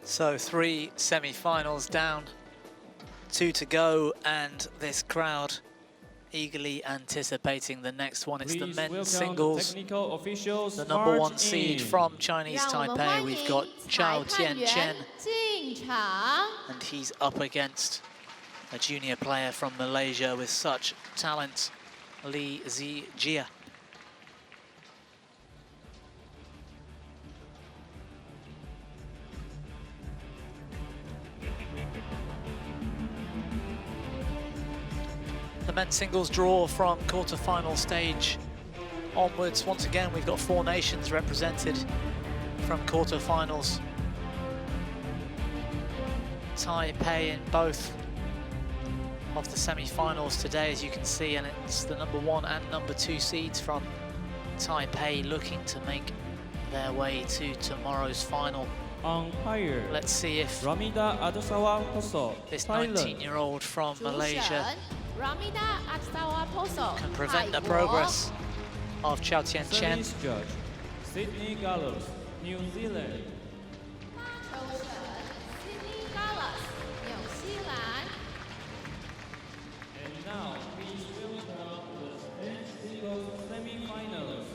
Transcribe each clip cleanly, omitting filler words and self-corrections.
So 3 semi-finals down, 2 to go, and this crowd eagerly anticipating the next one. It's the men's singles, the #1 seed from Chinese Taipei. We've got Chou Tien Chen, and he's up against a junior player from Malaysia with such talent, Zii Jia. The men's singles draw from quarter-final stage onwards. Once again, we've got 4 nations represented from quarter-finals. Taipei in both of the semi-finals today, as you can see, and it's the #1 and #2 seeds from Taipei looking to make their way to tomorrow's final. Umpire. Let's see if this 19-year-old from Malaysia can prevent the progress of Chou Tien Chen. Judge, Sydney Gallows, New Zealand. And now, please welcome the men's singles semi-finals.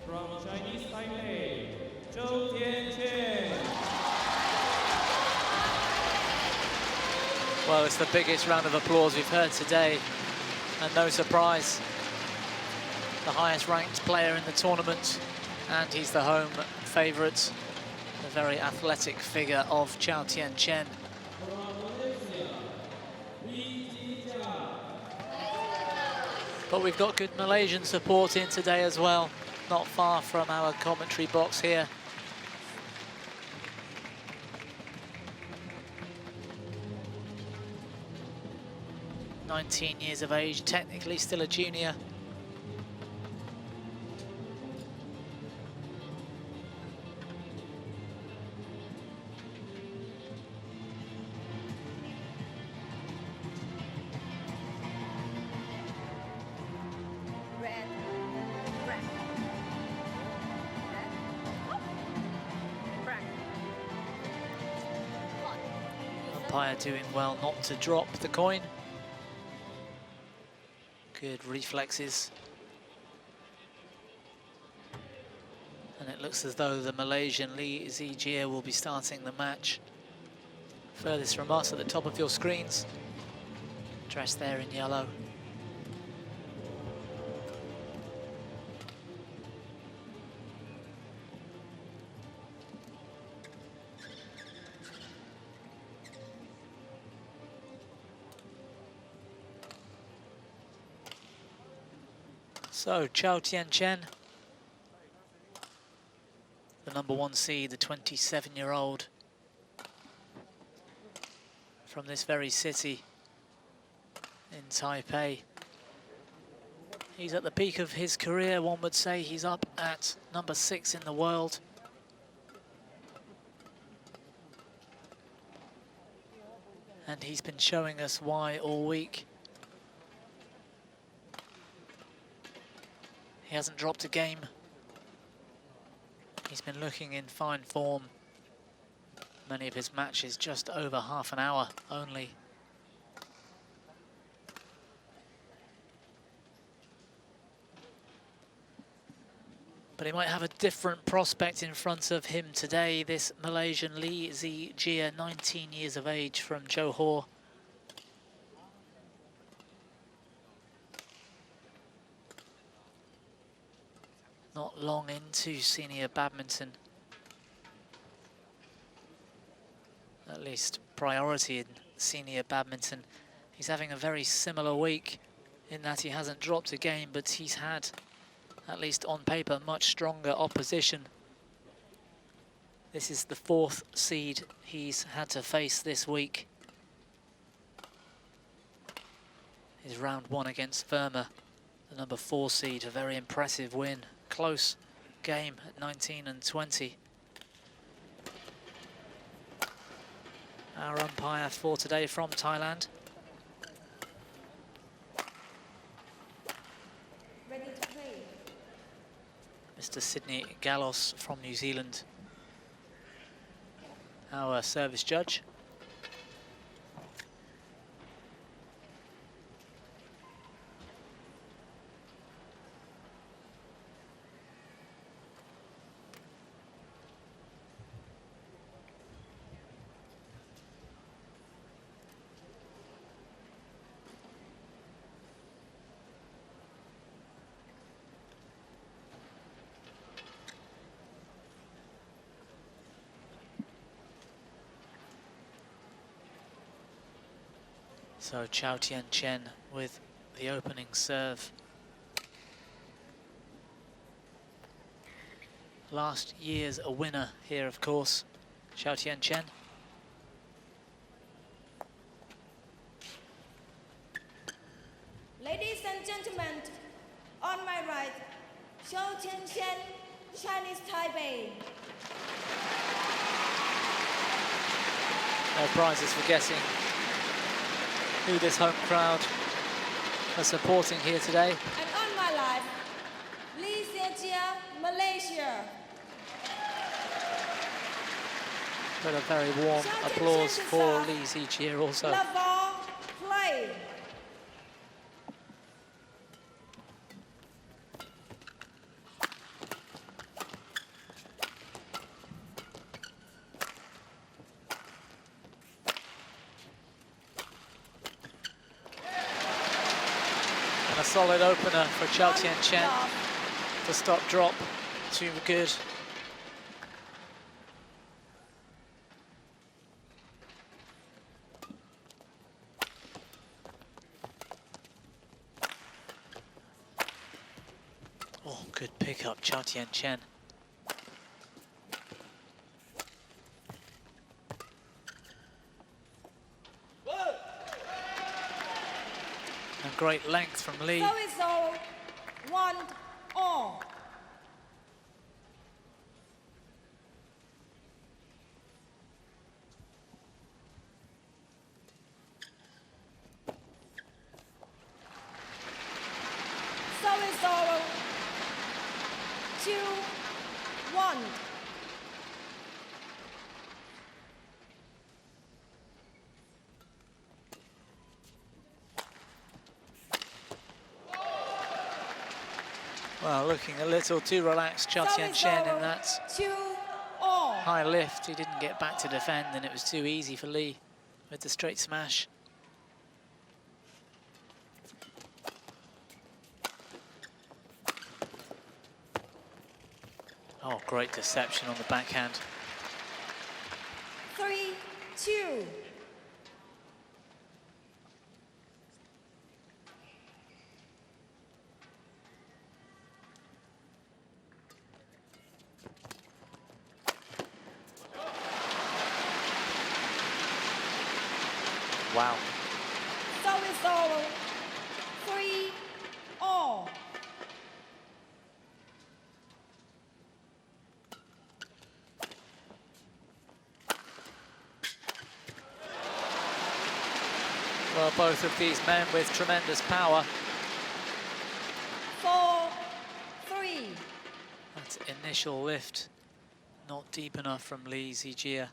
From Chinese Taipei, Chou Tien Chen. Well, it's the biggest round of applause we've heard today, and no surprise, the highest ranked player in the tournament, and he's the home favourite, the very athletic figure of Chou Tien Chen. But we've got good Malaysian support in today as well, not far from our commentary box here. "19 years of age, technically still a junior." Umpire doing well not to drop the coin. Good reflexes. And it looks as though the Malaysian Zii Jia will be starting the match. Furthest from us at the top of your screens. Dressed there in yellow. So, Chou Tien Chen, the #1 seed, the 27-year-old from this very city in Taipei. He's at the peak of his career, one would say. He's up at #6 in the world. And he's been showing us why all week. He hasn't dropped a game. He's been looking in fine form. Many of his matches just over half an hour only. But he might have a different prospect in front of him today, this Malaysian Zii Jia, 19 years of age from Johor. Not long into senior badminton. At least priority in senior badminton. He's having a very similar week in that he hasn't dropped a game, but he's had, at least on paper, much stronger opposition. This is the 4th seed he's had to face this week. His round 1 against Verma, the #4 seed, a very impressive win. Close game at 19 and 20. Our umpire for today from Thailand. Mr. Sydney Gallos from New Zealand, our service judge. So Chou Tien Chen with the opening serve. Last year's a winner here, of course, Chou Tien Chen. Ladies and gentlemen, on my right, Chou Tien Chen, Chinese Taipei. No prizes for guessing who this home crowd are supporting here today. And on my left, Zii Jia, Malaysia. But a very warm applause for Zii Jia also. Level play. And a solid opener for Chou Tien Chen to stop drop. Too good. Oh, good pick up, Chou Tien Chen. And great length from Lee. So it's all 1-all. So it's all 2-1. Well, looking a little too relaxed, Chou Tien Chen, in that 2-all. high lift. He didn't get back to defend, and it was too easy for Lee with the straight smash. Oh, great deception on the backhand. 3-2. Wow. So it's all 3-all. Well, both of these men with tremendous power. 4-3. That initial lift, not deep enough from Zii Jia.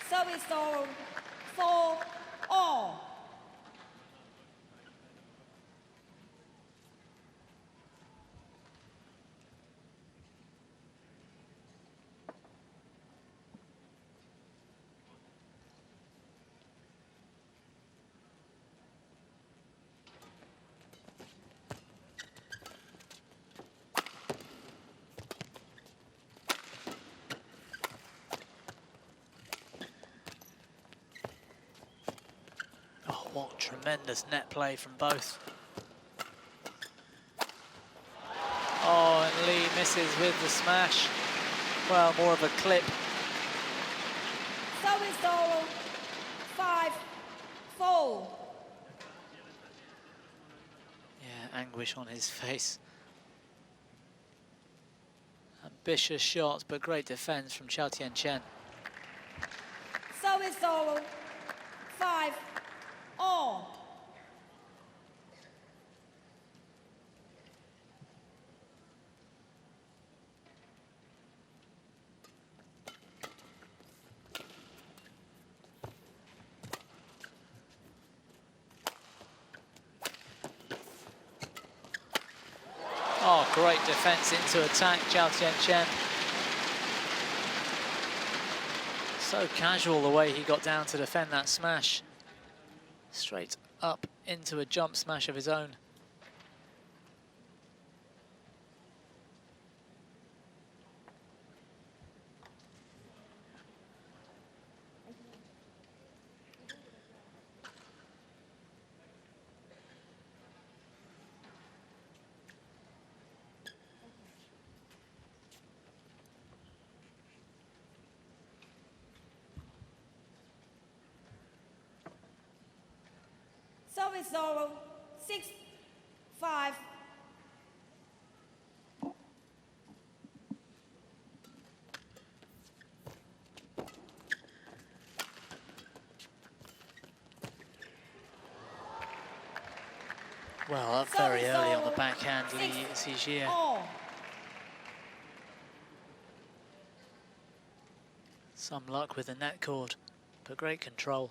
So it's all 4-all. Oh, what tremendous net play from both. Oh, and Lee misses with the smash. Well, more of a clip. So it's all 5-4. Yeah, anguish on his face. And ambitious shot, but great defense from Chou Tien Chen. Service over. 5-all. Oh, great defense into attack, Chou Tien Chen. So casual the way he got down to defend that smash. Straight up into a jump smash of his own. Service over. 6-5. Well, up very early on the backhand, Zii Jia. Some luck with the net cord, but great control.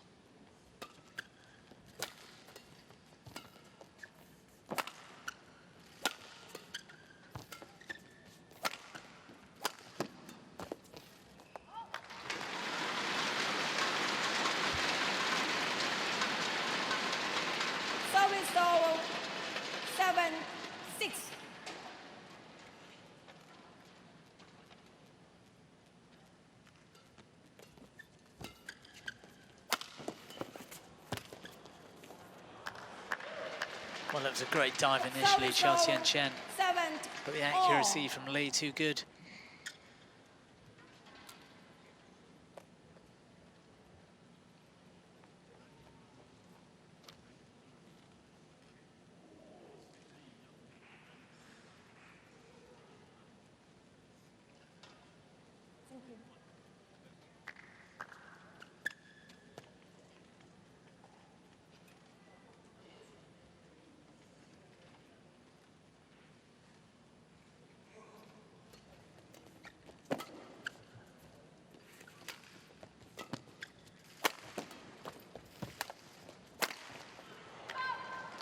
Service over. 7-6. Well, it was a great dive initially, Chou Tien Chen, but the accuracy from Lee too good.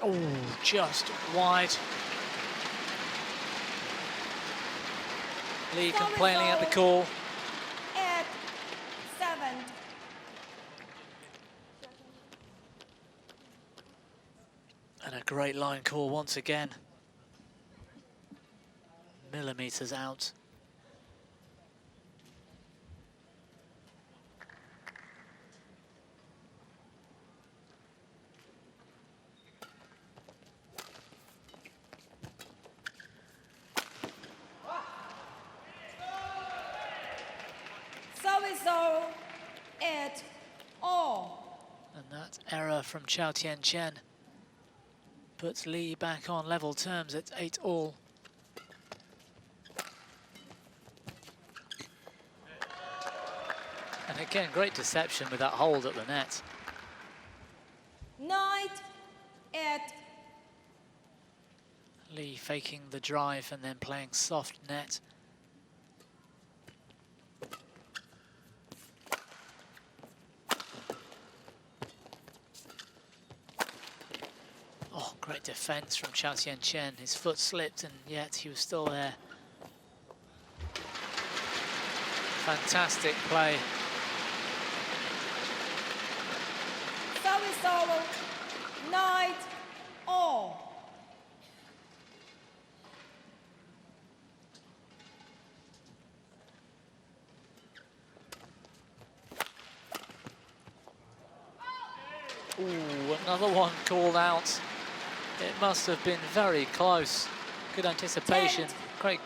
Oh, just wide. Lee complaining at the call. 8-7. And a great line call once again. Millimeters out. Service over. 8-all. And that error from Chou Tien Chen puts Lee back on level terms at 8-all. And again, great deception with that hold at the net. 9-8. Lee faking the drive and then playing soft net. Oh, great defense from Chou Tien Chen. His foot slipped and yet he was still there. Fantastic play. Service over. 9-all. Ooh, another one called out. It must have been very close. Good anticipation. 10, Great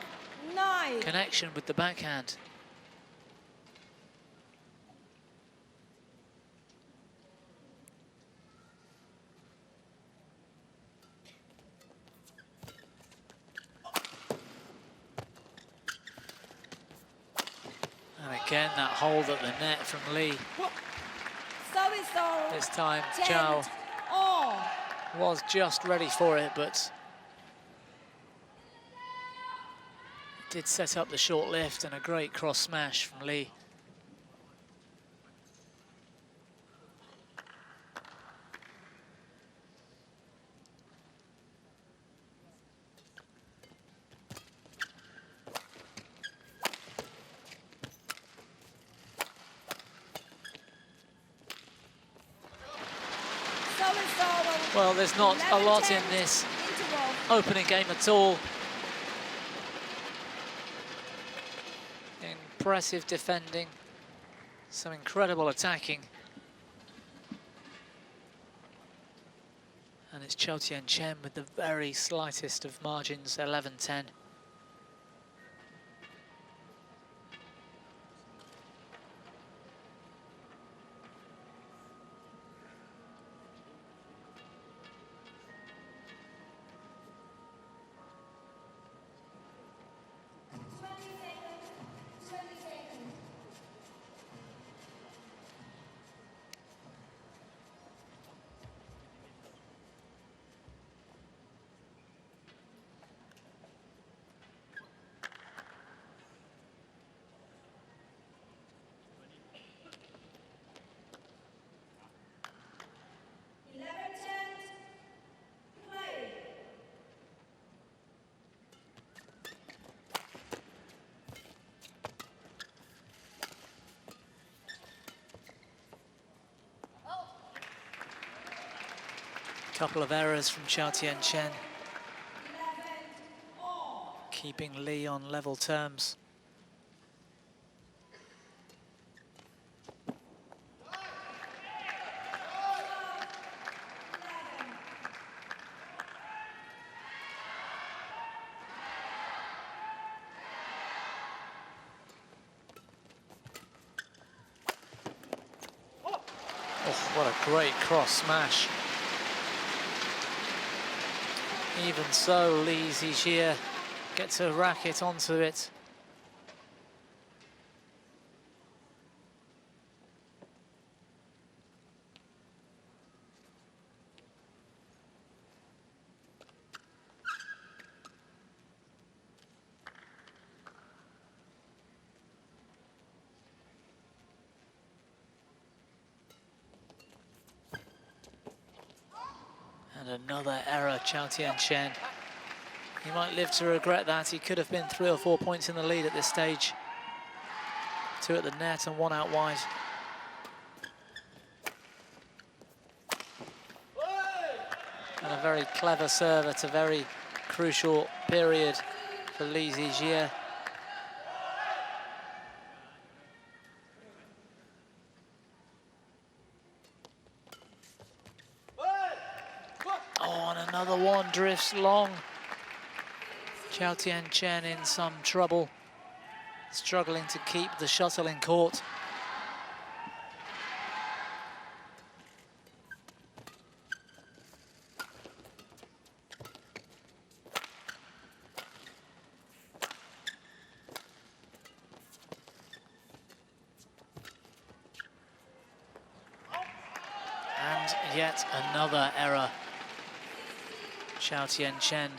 9. connection with the backhand. Again, that hold at the net from Lee. Service all. This time, 10 Chou all. was just ready for it, but did set up the short lift and a great cross smash from Lee. Well, there's not a lot in this opening game at all. Impressive defending, some incredible attacking. And it's Chou Tien Chen with the very slightest of margins, 11-10. Couple of errors from Chou Tien Chen, keeping Lee on level terms. Oh, what a great cross smash. Even so, Zii Jia gets a racket onto it. And another error, Chou Tien Chen. He might live to regret that. He could have been 3 or 4 points in the lead at this stage. 2 at the net and 1 out wide. And a very clever serve at a very crucial period for Zii Jia. Oh, and another one drifts long. Chou Tien Chen in some trouble, struggling to keep the shuttle in court. And yet another error. Chou Tien Chen.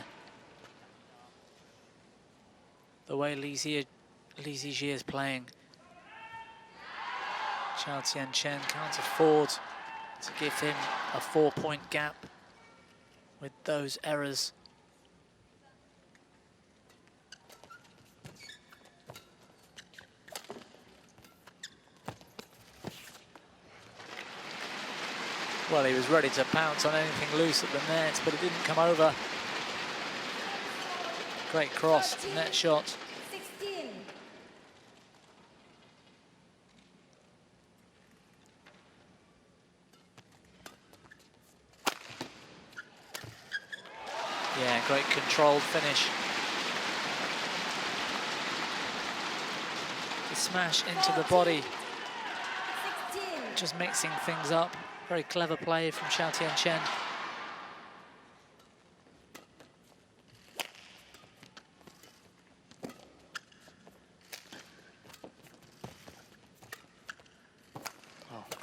The way Zii Jia is playing, Chou Tien Chen can't afford to give him a 4-point gap with those errors. Well, he was ready to pounce on anything loose at the net, but it didn't come over. Great cross, net shot. 16. Yeah, great controlled finish. The smash into the body, 16. just mixing things up. Very clever play from Chou Tien Chen.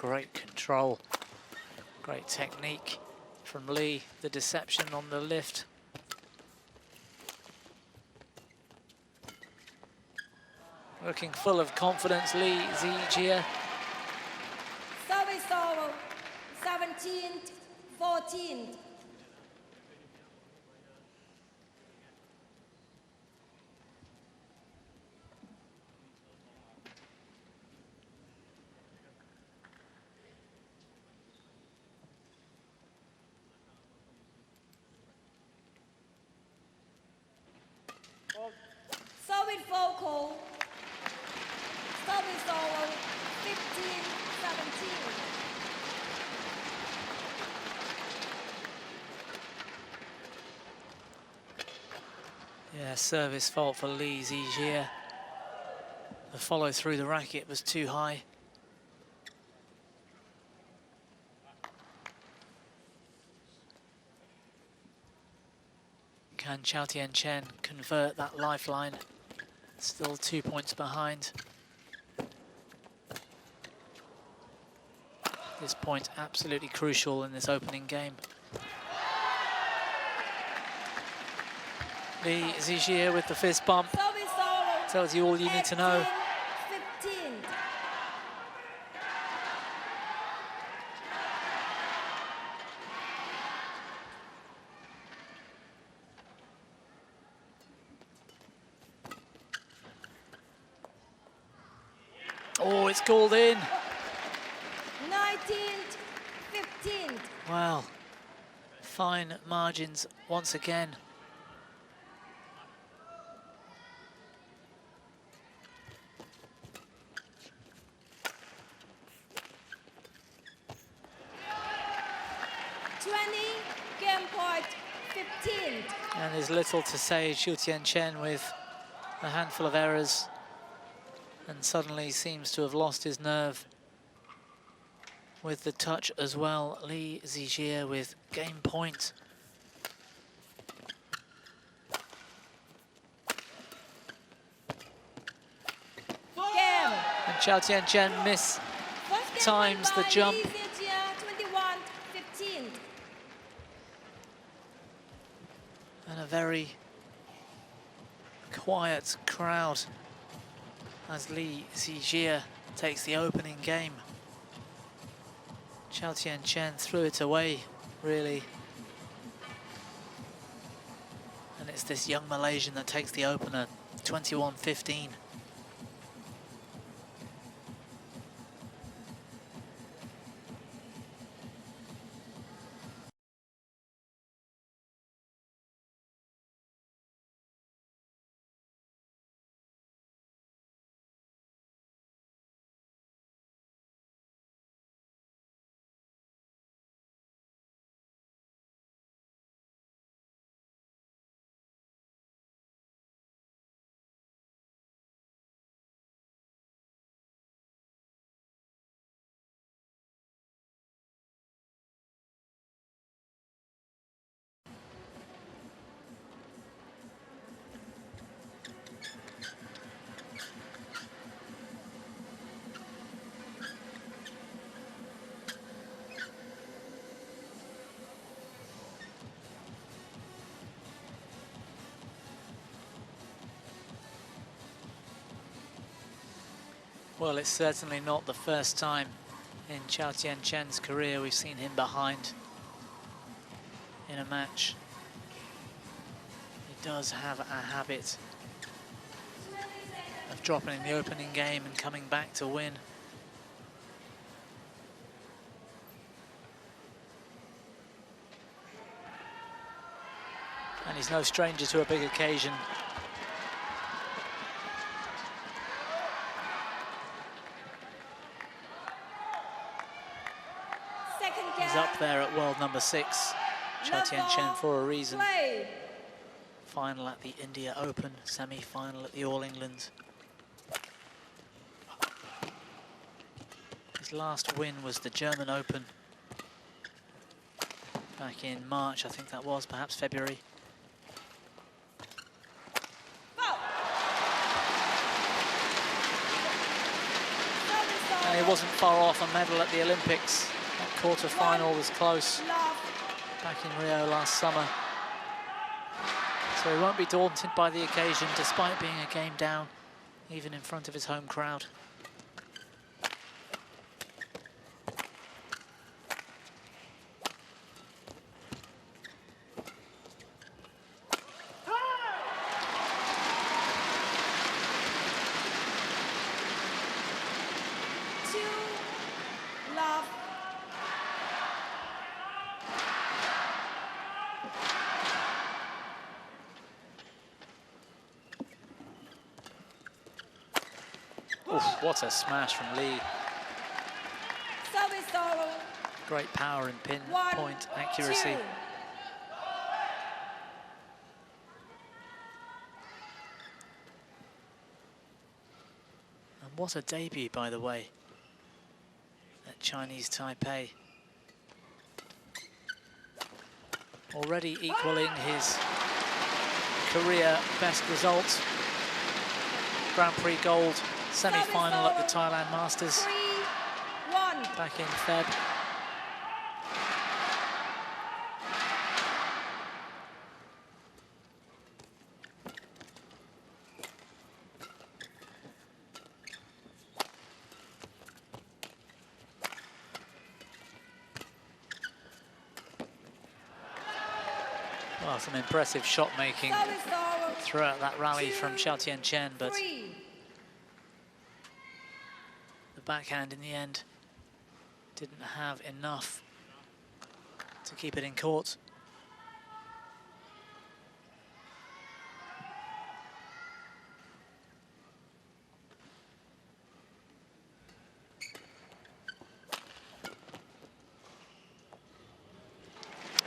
great control, great technique from Lee. The deception on the lift. Looking full of confidence, Lee Zii Jia. Service over, 17-14. Service vocal. Service over, 15-17. Yeah, service fault for Lee Zii Jia. The follow through the racket was too high. Can Chou Tien Chen convert that lifeline? Still 2 points behind. This point absolutely crucial in this opening game. Lee Zii Jia with the fist bump. Service over, Tells you all you need to know. 15. Oh, it's called in. 19-15. Wow. Fine margins once again. Game point, 15. And there's little to say. Chou Tien Chen with a handful of errors and suddenly seems to have lost his nerve with the touch as well. Lee Zii Jia with game point. Game. And Chou Tien Chen miss First game times win the by jump. Zii Jia, 21-15. And a very quiet crowd as Lee Zii Jia takes the opening game. Chou Tien Chen threw it away, really. And it's this young Malaysian that takes the opener, 21-15. Well, it's certainly not the first time in Chou Tien Chen's career we've seen him behind in a match. He does have a habit of dropping in the opening game and coming back to win. And he's no stranger to a big occasion. He's up there at world number 6, Chou Tien Chen, for a reason. Play. Final at the India Open, semi-final at the All England. His last win was the German Open back in March, I think that was, perhaps February. And it wasn't far off a medal at the Olympics. That quarter-final was close back in Rio last summer. So he won't be daunted by the occasion, despite being a game down, even in front of his home crowd. Oof, what a smash from Lee. Great power and pinpoint accuracy. And what a debut, by the way, at Chinese Taipei. Already equaling his career best result. Grand Prix gold semi-final at the Thailand Masters back in Feb. Well, some impressive shot making throughout that rally from Chou Tien Chen, but the backhand in the end didn't have enough to keep it in court.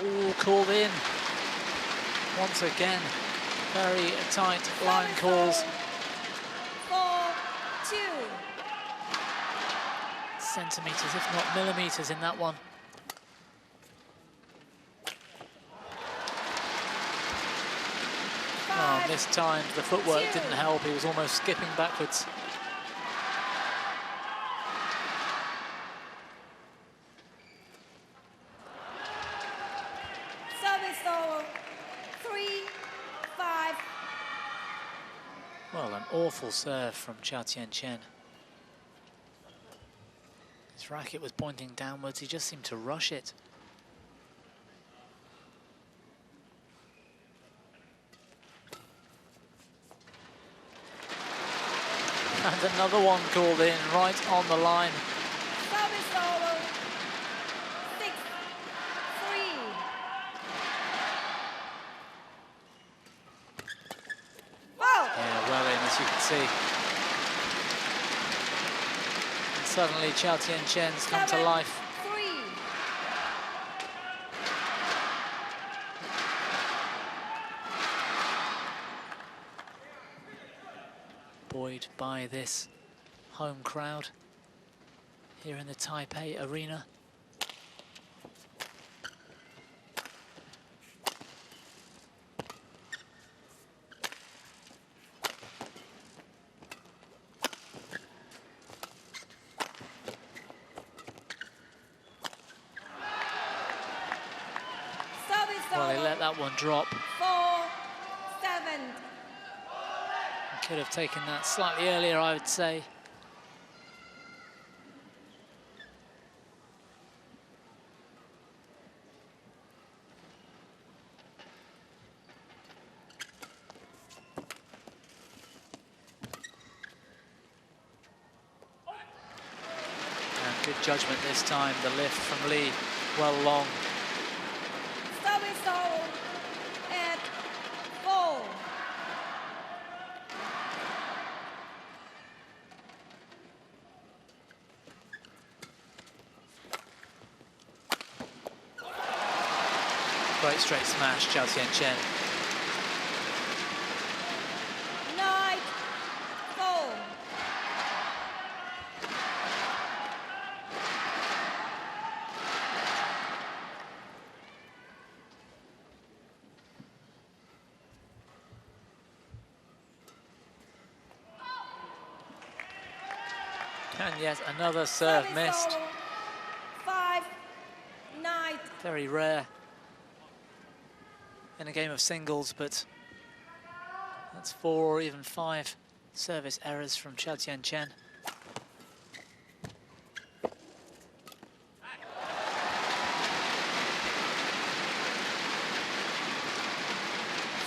All called in once again. Very tight line calls. 4-2. Centimeters, if not millimeters, in that one. Oh, this time the footwork didn't help. He was almost skipping backwards. Service over. 3-5. Well, an awful serve from Chou Tien Chen. His racket was pointing downwards. He just seemed to rush it. And another one called in right on the line. Service over. 6-3. Wow. Yeah, well in, as you can see. And suddenly Chou Tien Chen's come to life. 3. Buoyed by this home crowd here in the Taipei arena. Service Well, he over. let that one drop. 4-7. Could have taken that slightly earlier, I would say. And good judgment this time. The lift from Lee, well long. Service over. At 4. Great straight smash, Chou Tien Chen. 9-4. And yet another serve missed. 5-9. Very rare in a game of singles, but that's 4 or even 5 service errors from Chou Tien Chen.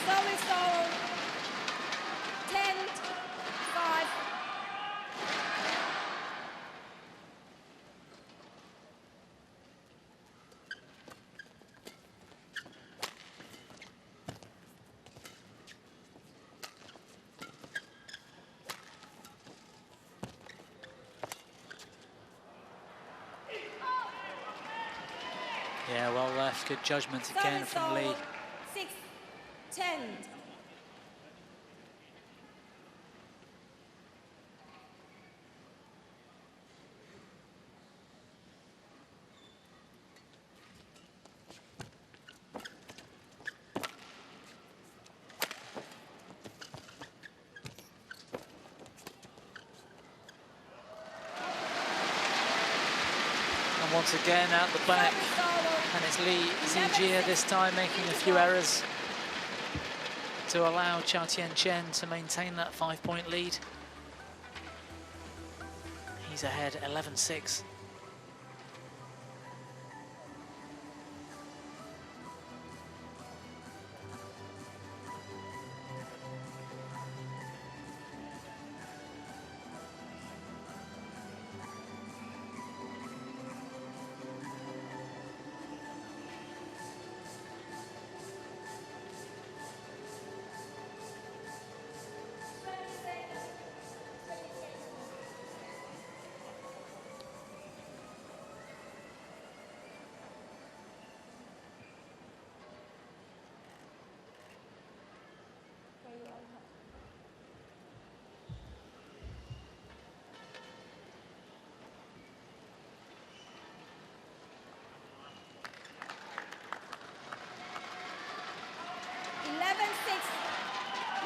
Service over. 10-5. Yeah, well left. Good judgment again from Lee. 6-10. And once again out the back. And it's Zii Jia this time making a few errors to allow Chou Tien Chen to maintain that 5-point lead. He's ahead 11-6.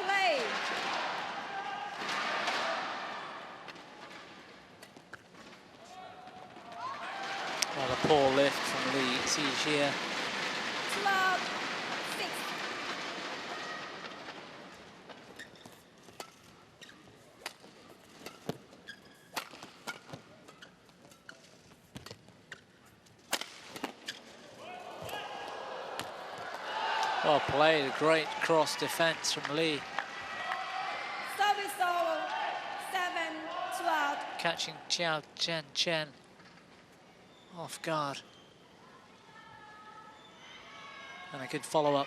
Play. Well, a poor lift from Zii Jia. 12-6. Well played, a great cross defense from Lee. Service over. 7-12. Catching Chou Tien Chen off guard. And a good follow-up.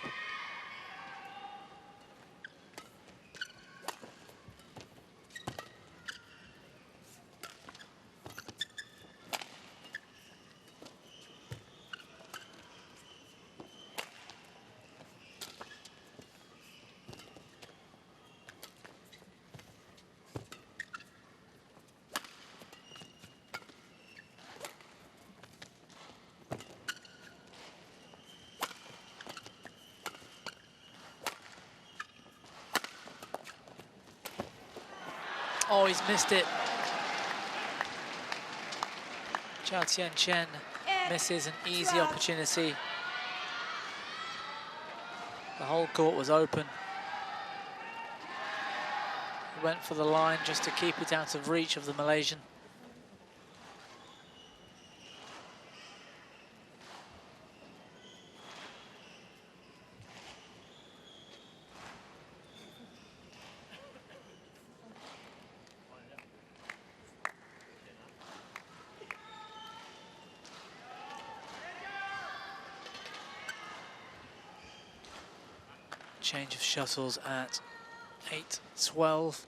Oh, he's missed it. Chou Tien Chen misses an easy opportunity. The whole court was open. He went for the line just to keep it out of reach of the Malaysian. Change of shuttles at 8-12.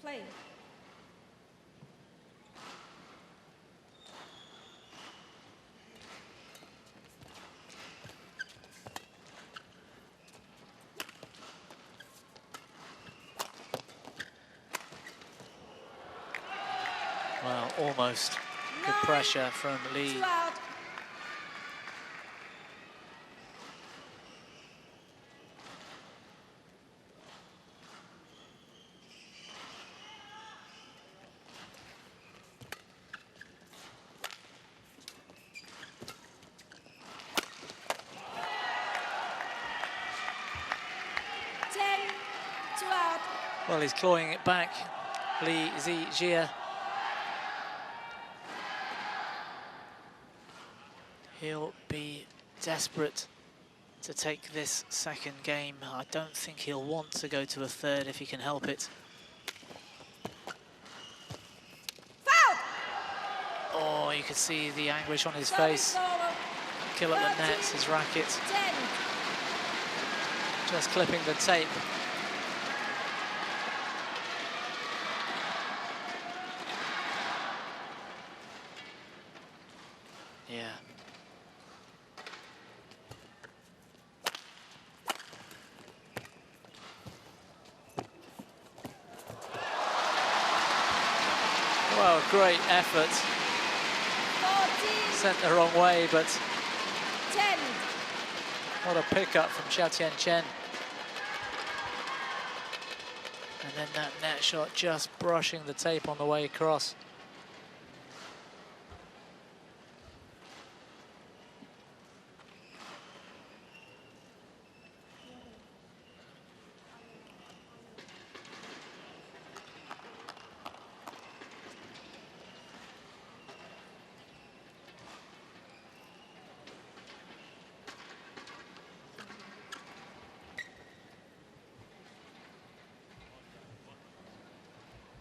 Play. Well, almost. Good pressure from Lee. 2 out. 2 out. Well, he's clawing it back, Zii Jia. He'll be desperate to take this second game. I don't think he'll want to go to a third if he can help it. Foul! Oh, you can see the anguish on his Service face. over. Kill at the nets, his racket. 10. Just clipping the tape. Yeah. Well, great effort. 14. Sent the wrong way, but 10. what a pickup from Chou Tien Chen. And then that net shot just brushing the tape on the way across.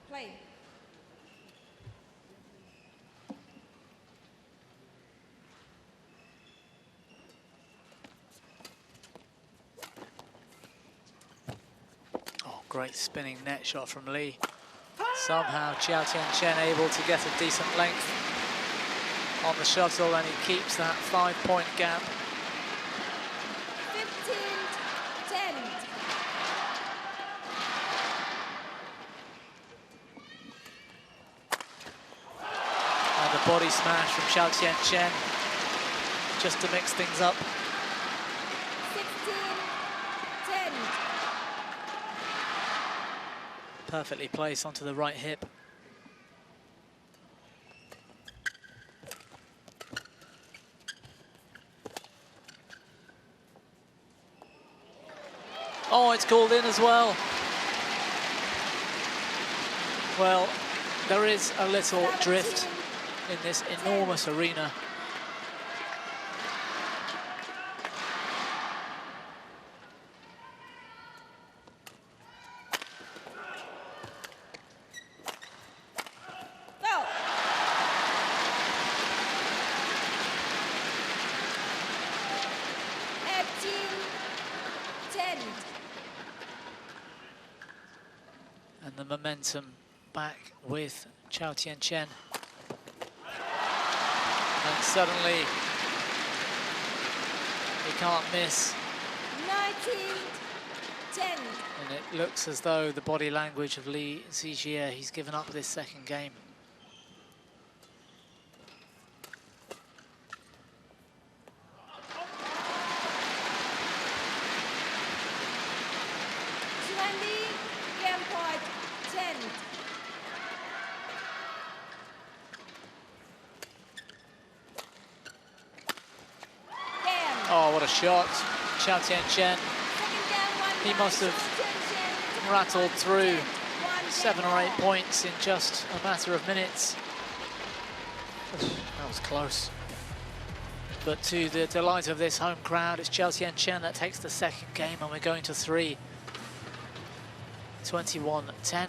Play. Oh, great spinning net shot from Lee. Somehow Chou Tien Chen able to get a decent length on the shuttle, and he keeps that 5-point gap. 15. 10. And the body smash from Chou Tien Chen, just to mix things up. 16. 10. Perfectly placed onto the right hip. Oh, it's called in as well. Well, there is a little drift in this enormous arena. Foul. And the momentum back with Chou Tien Chen. And suddenly, he can't miss. 19. 10. And it looks as though the body language of Zii Jia, he's given up this second game. Game point 10. Game. Oh, what a shot. Chou Tien Chen, Second game, 1 he must have rattled through 7 or 8 points in just a matter of minutes. That was close. But to the delight of this home crowd, it's Chou Tien Chen that takes the second game, and we're going to 3. 21-10.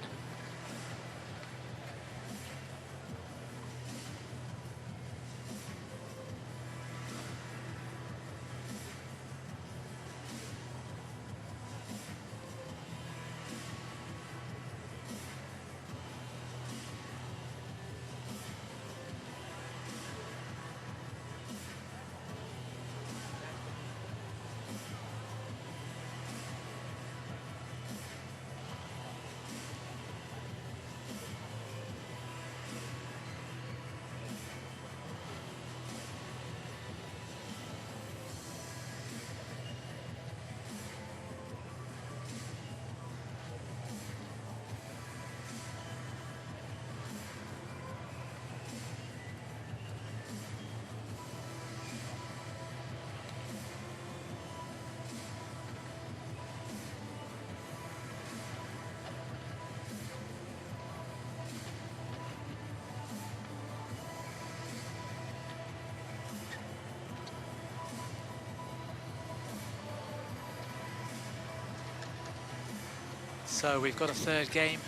So we've got a third game.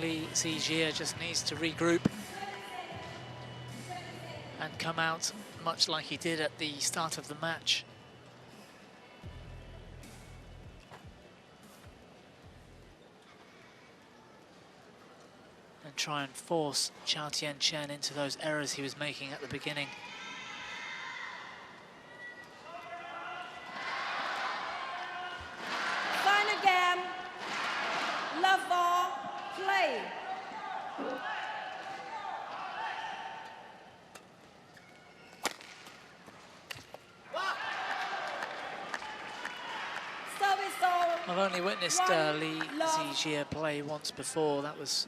Zii Jia just needs to regroup and come out much like he did at the start of the match. And try and force Chou Tien Chen into those errors he was making at the beginning. Final game, love ball, play. I've only witnessed Zii Jia play once before. That was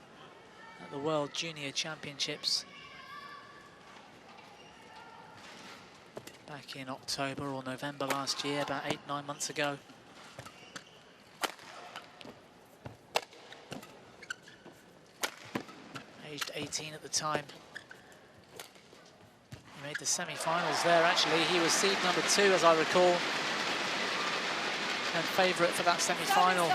at the World Junior Championships back in October or November last year, about 8-9 months ago. Aged 18 at the time. He made the semi-finals there, actually. He was seed number 2, as I recall, and favourite for that semi-final.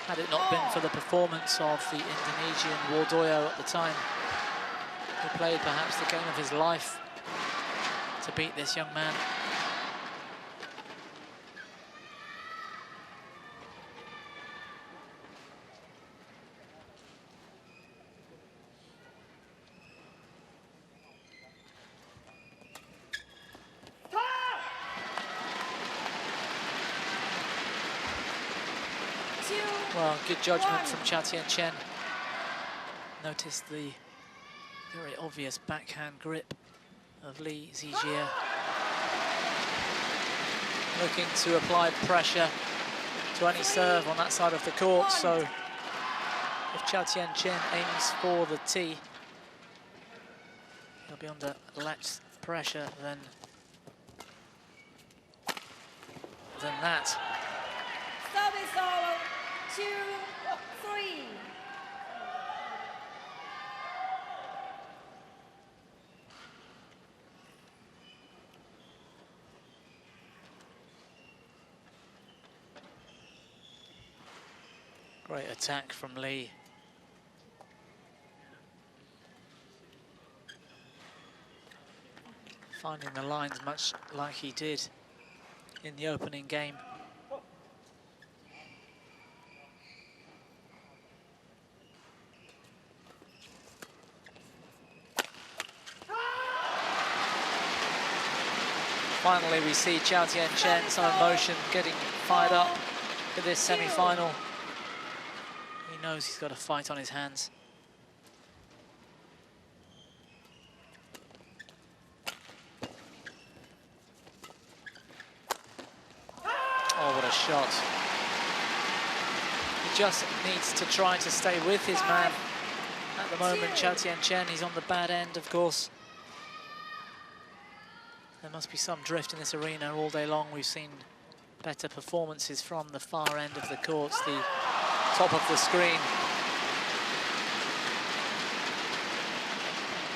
Had it not been for the performance of the Indonesian Wardoyo at the time, who played perhaps the game of his life to beat this young man. Well, good judgment from Chou Tien Chen. Notice the very obvious backhand grip of Zii Jia. Looking to apply pressure to any serve on that side of the court, so if Chou Tien Chen aims for the tee, he'll be under less pressure than that. 2-3. Great attack from Lee. Finding the lines much like he did in the opening game. Finally, we see Chou Tien Chen, some emotion, getting fired up for this semi-final. He knows he's got a fight on his hands. Oh, what a shot. He just needs to try to stay with his man. At the moment, Chou Tien Chen, he's on the bad end, of course. There must be some drift in this arena all day long. We've seen better performances from the far end of the courts, the top of the screen.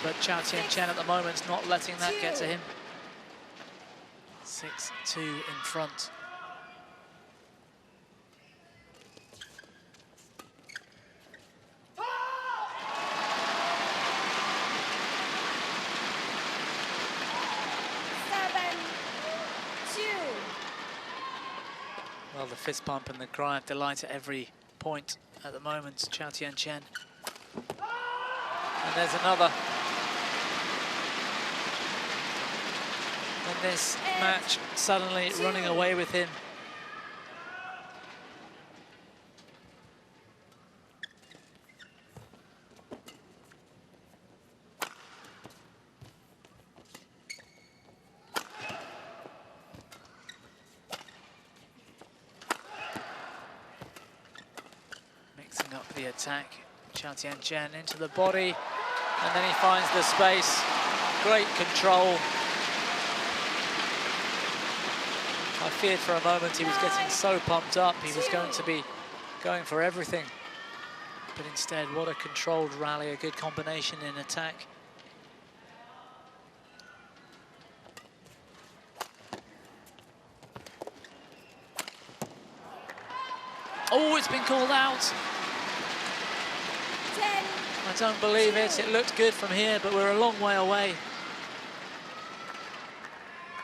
But Chou Tien Chen at the moment is not letting that get to him. 6-2 in front. Well, the fist pump and the cry of delight at every point at the moment, Chou Tien Chen. And there's another. And this match suddenly running away with him. Mixing up the attack, Chou Tien Chen into the body, and then he finds the space. Great control. I feared for a moment he was getting so pumped up, he was going to be going for everything. But instead, what a controlled rally, a good combination in attack. Oh, it's been called out. 10. I don't believe it. It looked good from here, but we're a long way away.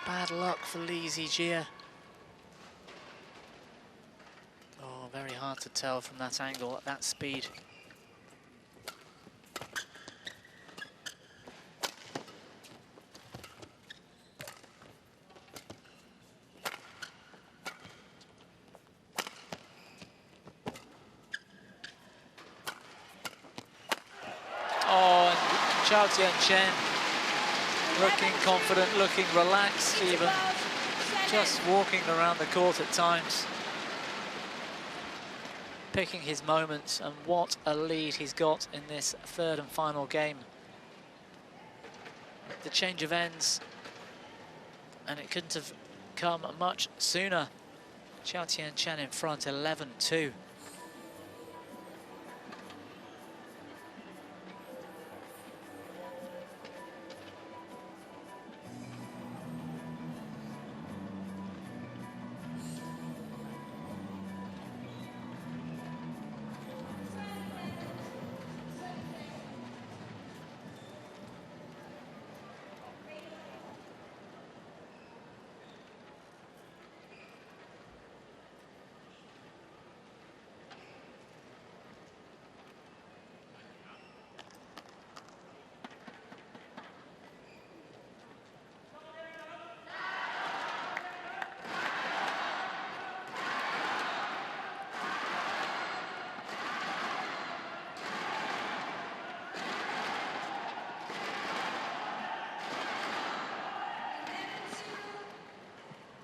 Bad luck for Zii Jia. Oh, very hard to tell from that angle at that speed. Oh, and Chou Tien Chen looking confident, looking relaxed, even just walking around the court at times. Picking his moments, and what a lead he's got in this third and final game. The change of ends, and it couldn't have come much sooner. Chou Tien Chen in front, 11-2.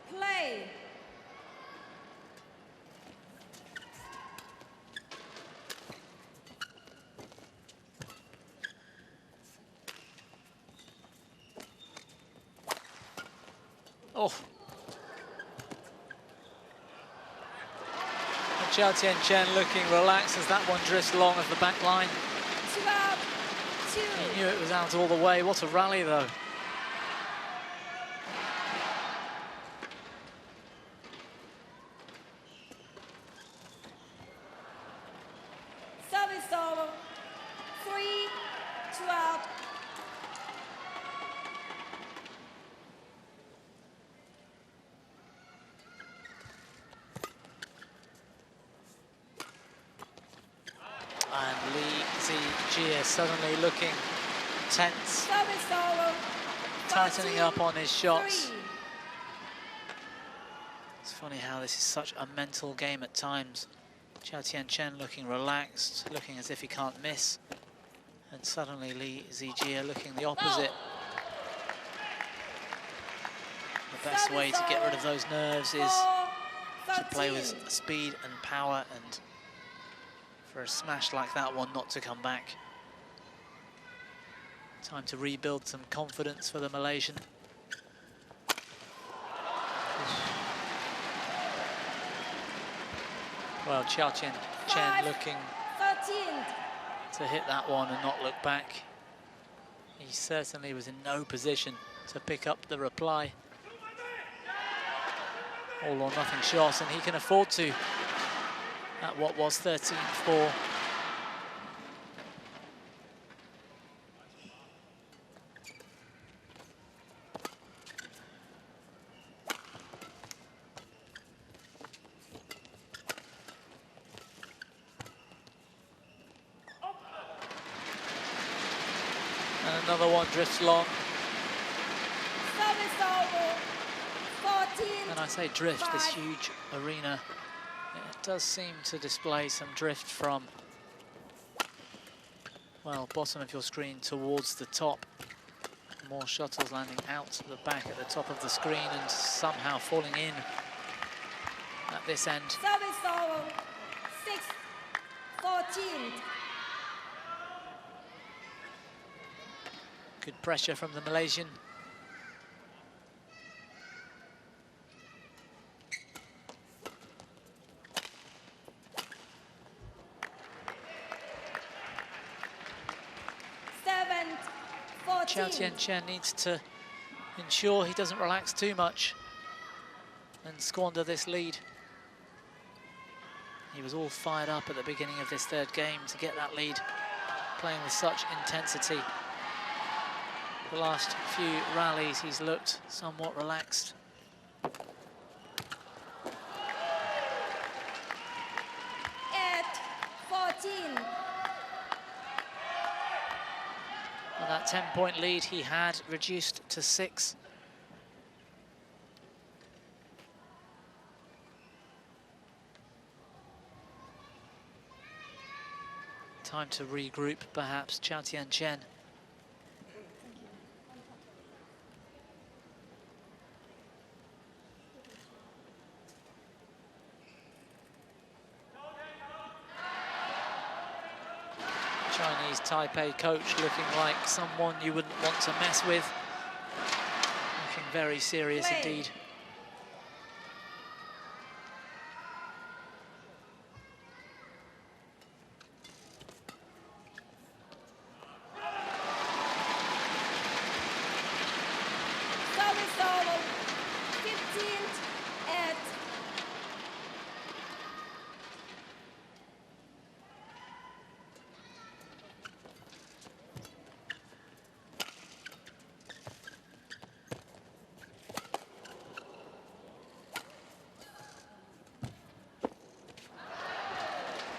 Play. Oh. And Chou Tien Chen looking relaxed as that one drifts long of the back line. 12-2. He knew it was out all the way. What a rally, though. Service over. 3-12. And Zii Jia suddenly looking tense, Service over. tightening up on his shots. 14-3. It's funny how this is such a mental game at times. Chou Tien Chen looking relaxed, looking as if he can't miss. And suddenly Zii Jia looking the opposite. The best way to get rid of those nerves is to play with speed and power, and for a smash like that one not to come back. Time to rebuild some confidence for the Malaysian. Well, Chou Tien Chen looking 13. to hit that one and not look back. He certainly was in no position to pick up the reply. All or nothing shot, and he can afford to at what was 13-4. And another one drifts long. Service over. 14. And I say drift, this huge arena, it does seem to display some drift from, well, bottom of your screen towards the top. More shuttles landing out to the back at the top of the screen and somehow falling in at this end. Service over. 6-14. Good pressure from the Malaysian. Chou Tien Chen needs to ensure he doesn't relax too much and squander this lead. He was all fired up at the beginning of this third game to get that lead, playing with such intensity. The last few rallies, he's looked somewhat relaxed. At 14. And that 10-point lead he had reduced to 6. Time to regroup, perhaps. Chou Tien Chen. Chinese Taipei coach looking like someone you wouldn't want to mess with. Looking very serious indeed.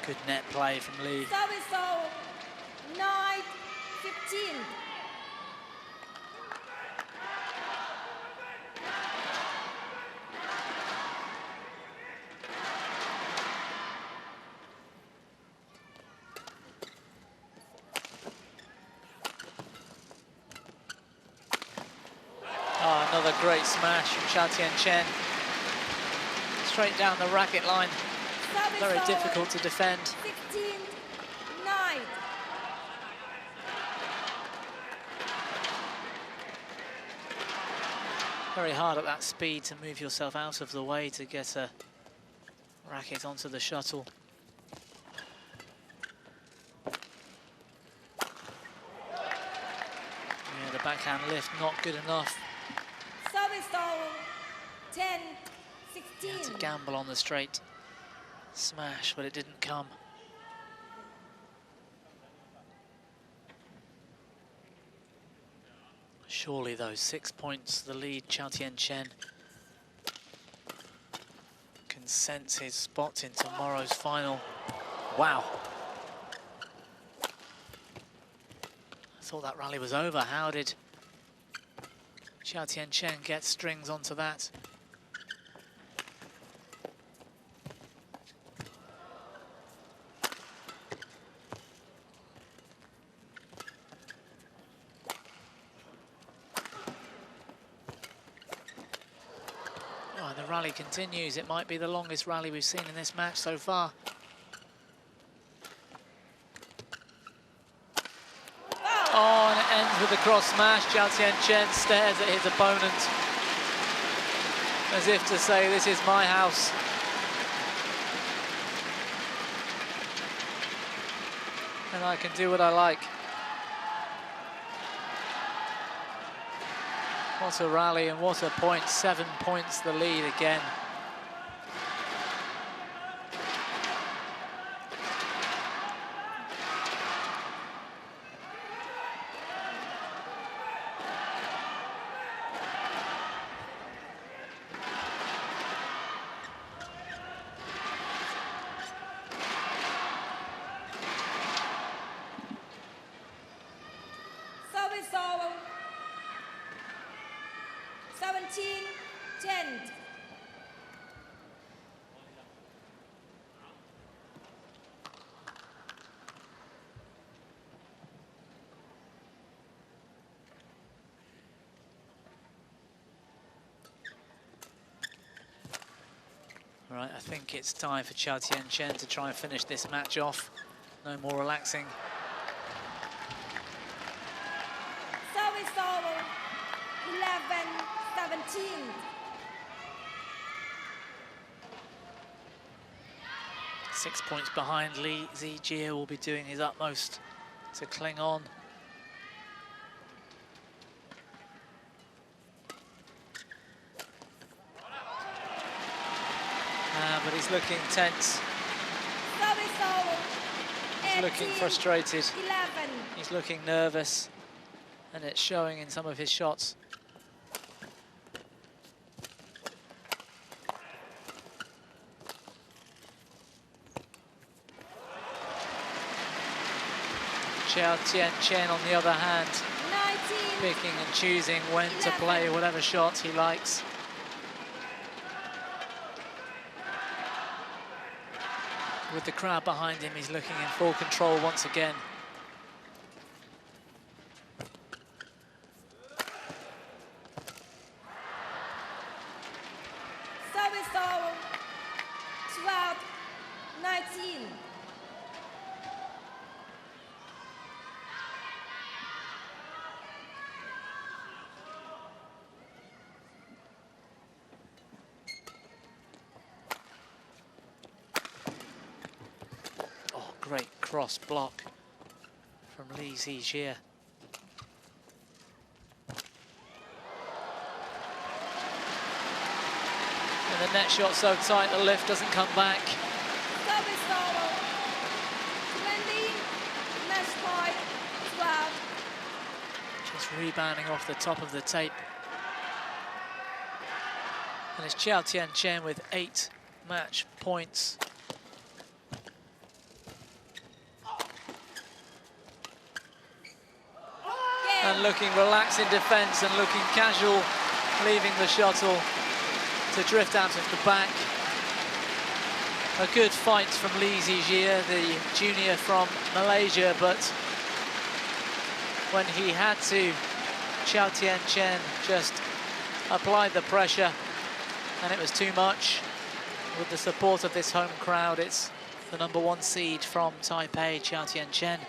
Good net play from Lee. Service 9-15. Oh, another great smash from Chou Tien Chen. Straight down the racket line. Very difficult to defend. 16-9. Very hard at that speed to move yourself out of the way to get a racket onto the shuttle. Yeah, the backhand lift not good enough. Service 10-16. He had to gamble on the straight smash, but it didn't come. Surely those 6 points, the lead, Chou Tien Chen can sense his spot in tomorrow's final. Wow. I thought that rally was over. How did Chou Tien Chen get strings onto that? The rally continues. It might be the longest rally we've seen in this match so far. Oh, and it ends with a cross smash. Chou Tien Chen stares at his opponent as if to say, this is my house. And I can do what I like. What a rally and what a point. 7 points the lead again. Service 17-10. All right, I think it's time for Chou Tien Chen to try and finish this match off. No more relaxing. Service 11-17. Six points behind Lee. Zii Jia will be doing his utmost to cling on. But he's looking tense. He's looking frustrated. 11. He's looking nervous, and it's showing in some of his shots. Chou Tien Chen, on the other hand, 19. picking and choosing when to play whatever shot he likes. With the crowd behind him, he's looking in full control once again. Service over. 12, 19. Great cross block from Zii Jia. And the net shot so tight, the lift doesn't come back. Service over. 20. Match point. 12. Just rebounding off the top of the tape. And it's Chou Tien Chen with 8 match points. And looking relaxed in defence and looking casual, leaving the shuttle to drift out of the back. A good fight from Zii Jia, the junior from Malaysia, but when he had to, Chou Tien Chen just applied the pressure, and it was too much. With the support of this home crowd, it's the #1 seed from Taipei, Chou Tien Chen,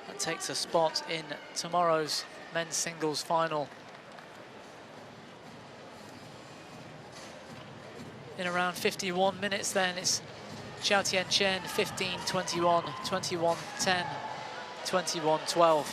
that takes a spot in tomorrow's men's singles final. In around 51 minutes then, it's Chou Tien Chen 15-21, 21-10, 21-12.